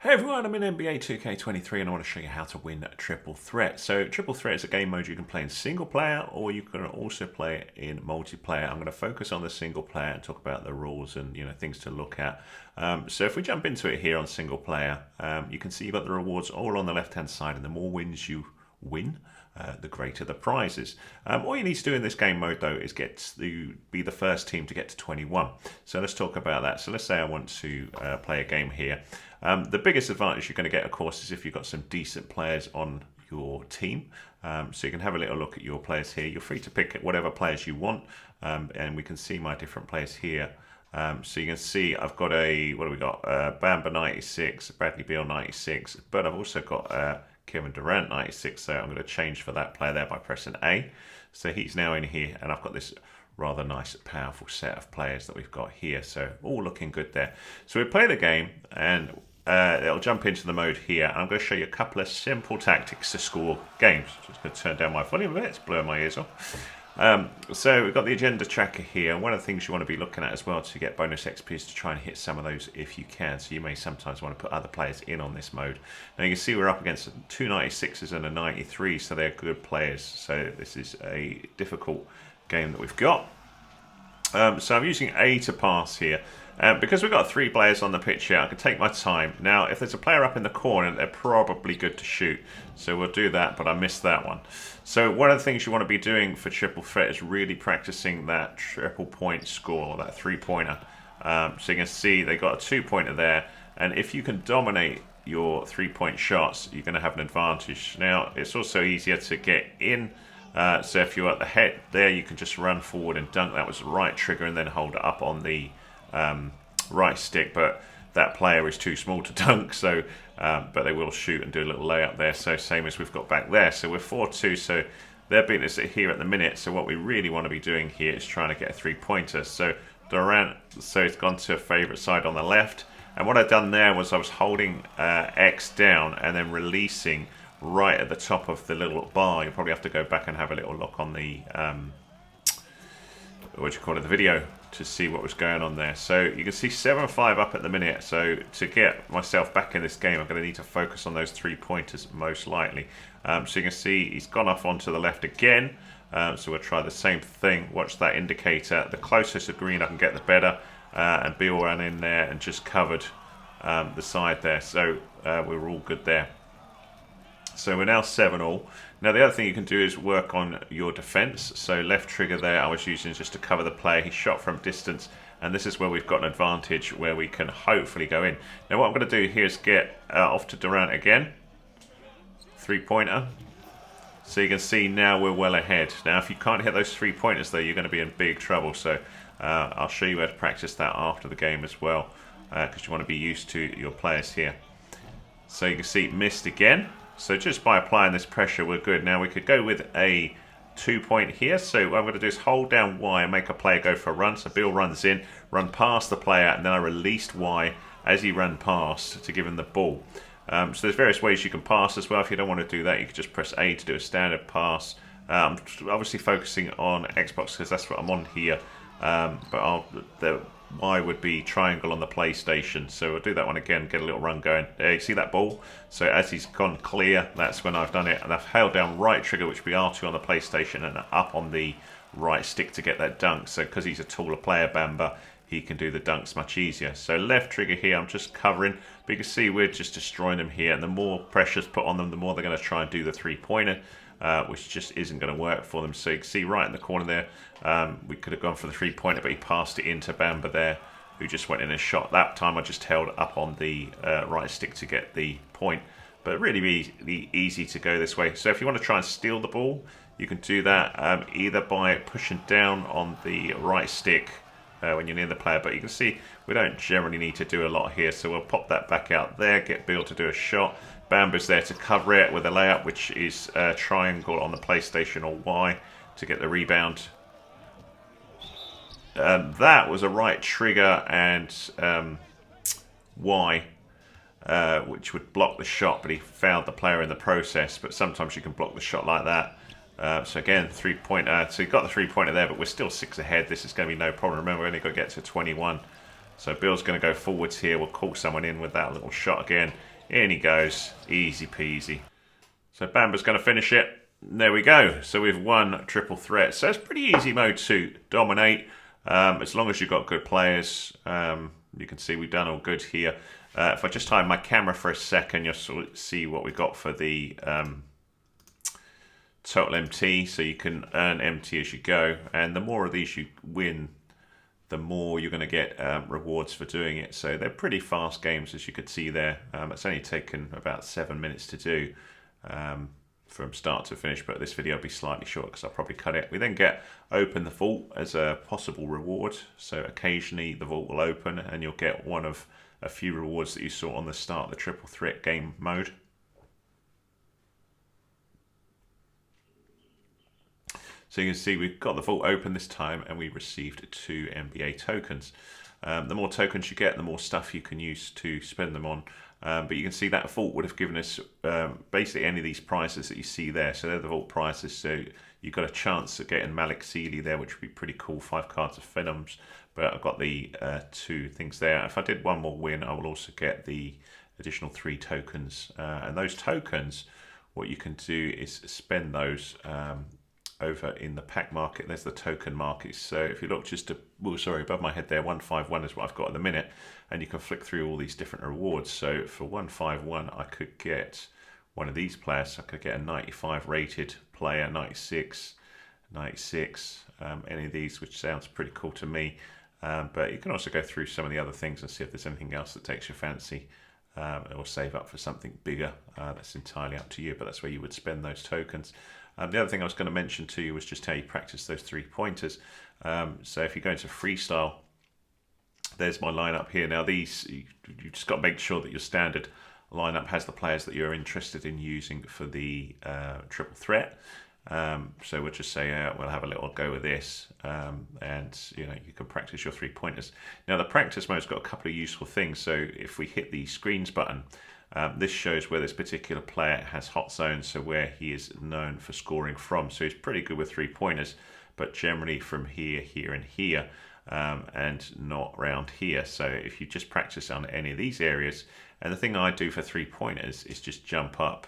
Hey everyone, I'm in NBA 2K23 and I want to show you how to win Triple Threat. So Triple Threat is a game mode you can play in single player or you can also play it in multiplayer. I'm going to focus on the single player and talk about the rules and things to look at. So if we jump into it here on single player, you can see you've got the rewards all on the left hand side, and the more wins you win, the greater the prizes. All you need to do in this game mode though is get to be the first team to get to 21. So let's talk about that. So let's say I want to play a game here. The biggest advantage you're going to get, of course, is if you've got some decent players on your team. So you can have a little look at your players here. You're free to pick whatever players you want, and we can see my different players here. So you can see I've got what do we got? Bamba 96, Bradley Beal 96, but I've also got Kevin Durant 96, so I'm going to change for that player there by pressing A. So he's now in here, and I've got this rather nice, powerful set of players that we've got here. So all looking good there. So we play the game, and it'll jump into the mode here. I'm going to show you a couple of simple tactics to score games. Just going to turn down my volume a bit, it's blowing my ears off. So we've got the agenda tracker here. One of the things you want to be looking at as well to get bonus XP is to try and hit some of those if you can. So you may sometimes want to put other players in on this mode. Now you can see we're up against two 96s and a 93, so they're good players. So this is a difficult game that we've got. So I'm using A to pass here. Because we've got three players on the pitch here, I can take my time. Now, if there's a player up in the corner, they're probably good to shoot. So we'll do that, but I missed that one. So one of the things you want to be doing for Triple Threat is really practicing that triple point score, that three-pointer. So you can see they got a two-pointer there. And if you can dominate your three-point shots, you're going to have an advantage. Now, it's also easier to get in. So if you're at the head there, you can just run forward and dunk. That was the right trigger, and then hold it up on the right stick, but that player is too small to dunk, so but they will shoot and do a little layup there. So same as we've got back there. So we're 4-2, so they're beating us here at the minute. So what we really want to be doing here is trying to get a three-pointer. So Durant, so it's gone to a favourite side on the left, and what I've done there was I was holding X down and then releasing right at the top of the little bar. You'll probably have to go back and have a little look on the the video to see what was going on there. So you can see 7-5 up at the minute. So to get myself back in this game, I'm going to need to focus on those three-pointers most likely. So you can see he's gone off onto the left again. So we'll try the same thing. Watch that indicator. The closer to green I can get, the better. And Beal ran in there and just covered the side there. So we're all good there. So we're now 7-all. Now the other thing you can do is work on your defense. So left trigger there I was using just to cover the play. He shot from distance, and this is where we've got an advantage where we can hopefully go in. Now what I'm going to do here is get off to Durant again. Three-pointer. So you can see now we're well ahead. Now if you can't hit those three-pointers though, you're going to be in big trouble. So I'll show you how to practice that after the game as well, because you want to be used to your players here. So you can see missed again. So just by applying this pressure, we're good. Now we could go with a 2-point here. So what I'm going to do is hold down Y and make a player go for a run. So Bill runs in, run past the player, and then I released Y as he ran past to give him the ball. So there's various ways you can pass as well. If you don't want to do that, you can just press A to do a standard pass. I'm obviously focusing on Xbox because that's what I'm on here. But the Y would be triangle on the PlayStation. So we'll do that one again, get a little run going. There, you see that ball? So as he's gone clear, that's when I've done it. And I've held down right trigger, which would be R2 on the PlayStation, and up on the right stick to get that dunk. So because he's a taller player, Bamba, he can do the dunks much easier. So left trigger here, I'm just covering. But you can see we're just destroying them here. And the more pressure's put on them, the more they're going to try and do the three-pointer. Which just isn't going to work for them. So you can see right in the corner there, we could have gone for the three-pointer, but he passed it into Bamba there, who just went in and shot. That time I just held up on the right stick to get the point. But really easy to go this way. So if you want to try and steal the ball, you can do that either by pushing down on the right stick when you're near the player. But you can see we don't generally need to do a lot here. So we'll pop that back out there, get Bill to do a shot. Bamba's there to cover it with a layup, which is triangle on the PlayStation or Y to get the rebound. That was a right trigger and Y, which would block the shot, but he fouled the player in the process. But sometimes you can block the shot like that. So again, three-pointer. So you got the three-pointer there, but we're still 6 ahead. This is going to be no problem. Remember, we've only got to get to 21. So Bill's going to go forwards here. We'll call someone in with that little shot again. In he goes. Easy peasy. So Bamba's going to finish it. There we go. So we've won Triple Threat. So it's pretty easy mode to dominate. As long as you've got good players. You can see we've done all good here. If I just hide my camera for a second, you'll sort of see what we got for the total MT. So you can earn MT as you go. And the more of these you win, the more you're going to get rewards for doing it. So they're pretty fast games, as you could see there. It's only taken about 7 minutes to do from start to finish, but this video will be slightly short because I'll probably cut it. We then get open the vault as a possible reward. So occasionally the vault will open and you'll get one of a few rewards that you saw on the start of the Triple Threat game mode. So you can see we've got the vault open this time and we received 2 NBA tokens. The more tokens you get, the more stuff you can use to spend them on. But you can see that vault would have given us basically any of these prizes that you see there. So they're the vault prizes. So you've got a chance of getting Malik Sealy there, which would be pretty cool. 5 cards of Phenoms. But I've got the 2 things there. If I did one more win, I will also get the additional 3 tokens. And those tokens, what you can do is spend those over in the pack market. There's the token market. So if you look just above my head there, 151 is what I've got at the minute, and you can flick through all these different rewards. So for 151 I could get one of these players. I could get a 95 rated player, 96, 96, any of these, which sounds pretty cool to me. But you can also go through some of the other things and see if there's anything else that takes your fancy, or save up for something bigger. That's entirely up to you, but that's where you would spend those tokens. The other thing I was going to mention to you was just how you practice those 3-pointers. So if you go into freestyle, there's my lineup here. Now these, you just got to make sure that your standard lineup has the players that you're interested in using for the Triple Threat. So we'll just say we'll have a little go with this, and you can practice your 3-pointers. Now the practice mode's got a couple of useful things. So if we hit the screens button, this shows where this particular player has hot zones, so where he is known for scoring from. So he's pretty good with 3-pointers, but generally from here, here, and here, and not around here. So if you just practice on any of these areas, and the thing I do for 3-pointers is just jump up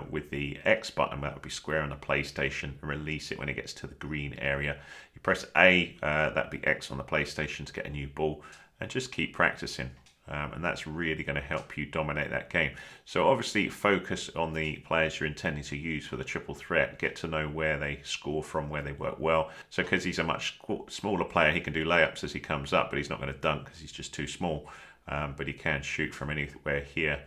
with the X button, that would be square on the PlayStation, and release it when it gets to the green area. You press A, that'd be X on the PlayStation to get a new ball, and just keep practicing. And that's really going to help you dominate that game. So obviously focus on the players you're intending to use for the Triple Threat. Get to know where they score from, where they work well. So because he's a much smaller player, he can do layups as he comes up, but he's not going to dunk because he's just too small. But he can shoot from anywhere here,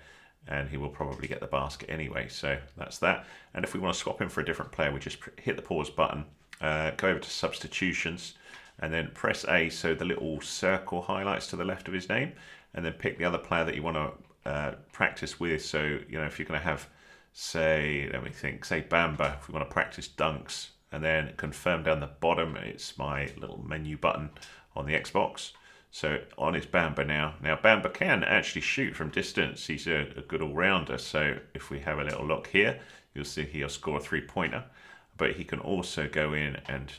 and he will probably get the basket anyway. So that's that. And if we want to swap him for a different player, we just hit the pause button, go over to substitutions, and then press A, so the little circle highlights to the left of his name, and then pick the other player that you want to practice with. So, if you're going to have, say, let me think, say Bamba, if we want to practice dunks, and then confirm down the bottom, it's my little menu button on the Xbox. So on his Bamba now. Now Bamba can actually shoot from distance. He's a good all-rounder. So if we have a little look here, you'll see he'll score a 3-pointer. But he can also go in and,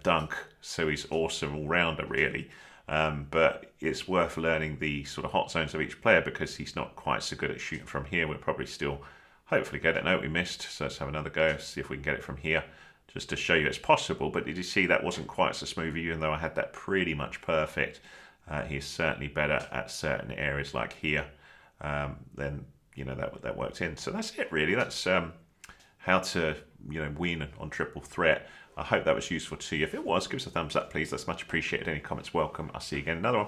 dunk. So he's awesome all-rounder, really. But it's worth learning the sort of hot zones of each player because he's not quite so good at shooting from here. We'll probably still hopefully get it. No, we missed. So let's have another go. See if we can get it from here, just to show you it's possible. But did you see that wasn't quite so smooth, even though I had that pretty much perfect? He's certainly better at certain areas like here. Then that worked in. So that's it really. That's how to win on Triple Threat. I hope that was useful to you. If it was, give us a thumbs up, please. That's much appreciated. Any comments welcome. I'll see you again in another one.